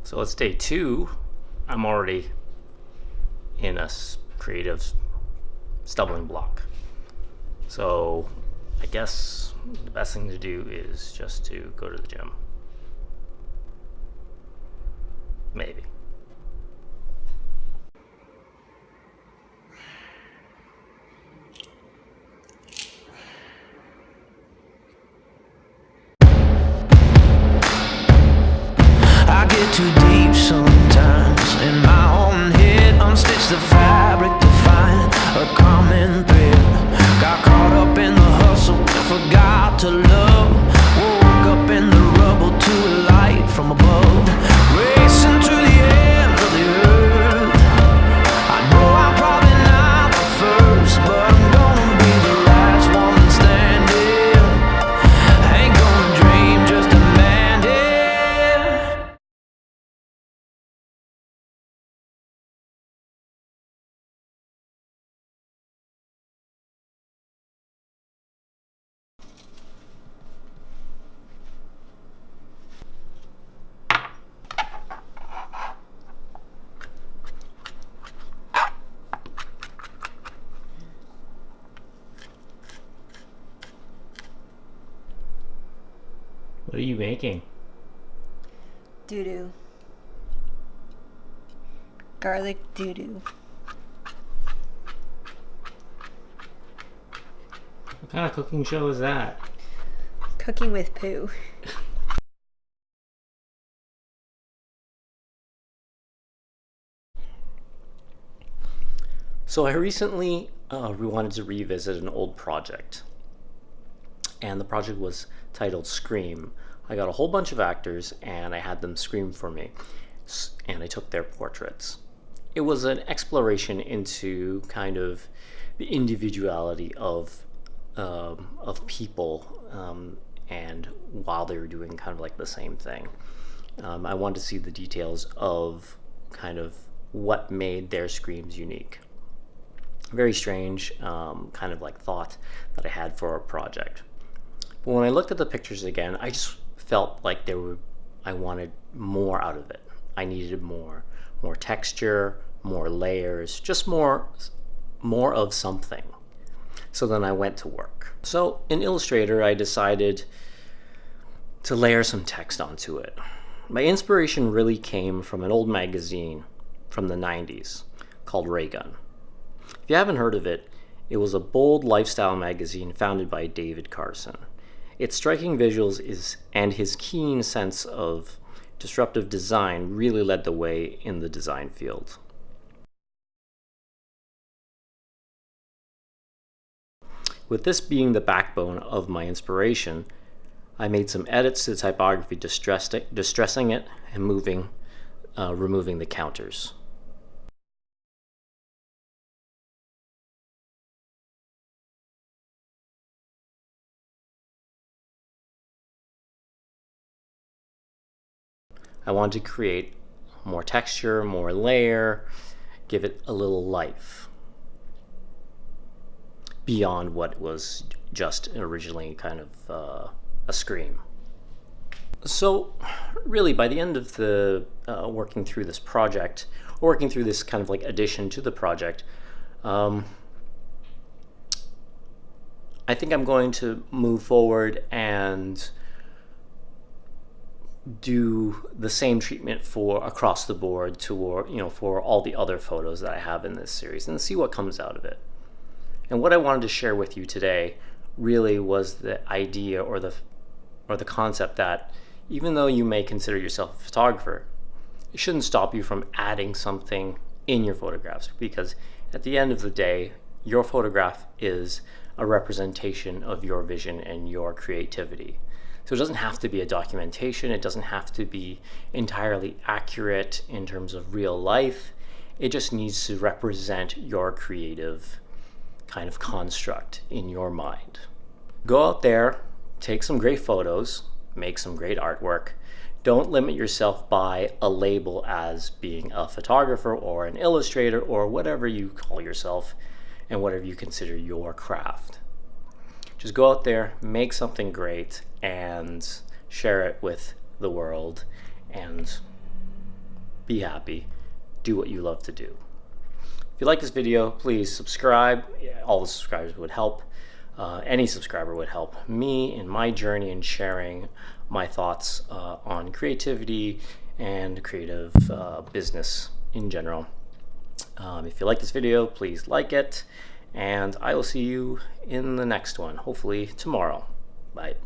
So it's day 2. I'm already in a creative stumbling block. So I guess the best thing to do is just to go to the gym. Maybe. I get too deep sometimes in my own head, unstitch the fabric to find a common thread. Got caught up in the hustle and forgot to love. Woke up in the rubble to a light from above, racing to the end of the earth. I know I'm probably not the first, but I'm gonna be the last one standing. Ain't gonna dream, just demand it. What are you making? Doo-doo. Garlic doo-doo. What kind of cooking show is that? Cooking with poo. So I recently wanted to revisit an old project, and the project was titled Scream. I got a whole bunch of actors and I had them scream for me, and I took their portraits. It was an exploration into kind of the individuality of people, and while they were doing kind of like the same thing. I wanted to see the details of kind of what made their screams unique. Very strange kind of like thought that I had for a project. But when I looked at the pictures again, I just felt like I wanted more out of it. I needed more texture, more layers, just more of something. So then I went to work. So in Illustrator, I decided to layer some text onto it. My inspiration really came from an old magazine from the 90s called Raygun. If you haven't heard of it, it was a bold lifestyle magazine founded by David Carson. Its striking visuals and his keen sense of disruptive design really led the way in the design field. With this being the backbone of my inspiration, I made some edits to the typography, distressing it and removing the counters. I wanted to create more texture, more layer, give it a little life beyond what was just originally kind of a scream. So really by the end of the working through this project, working through this kind of like addition to the project, I think I'm going to move forward and do the same treatment for across the board for all the other photos that I have in this series and see what comes out of it. And what I wanted to share with you today really was the idea or the concept that even though you may consider yourself a photographer, it shouldn't stop you from adding something in your photographs, because at the end of the day, your photograph is a representation of your vision and your creativity. So it doesn't have to be a documentation. It doesn't have to be entirely accurate in terms of real life. It just needs to represent your creative kind of construct in your mind. Go out there, take some great photos, make some great artwork. Don't limit yourself by a label as being a photographer or an illustrator or whatever you call yourself and whatever you consider your craft. Just go out there, make something great, and share it with the world, and be happy, do what you love to do. If you like this video, please subscribe. All the subscribers would help. Any subscriber would help me in my journey in sharing my thoughts on creativity and creative business in general. If you like this video, please like it, and I will see you in the next one, hopefully tomorrow. Bye.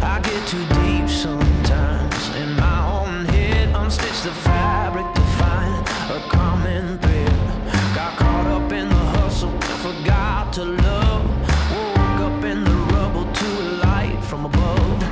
I get too deep sometimes in my own head, unstitch the fabric to find a common thread. Got caught up in the hustle, forgot to love. Woke up in the rubble to a light from above.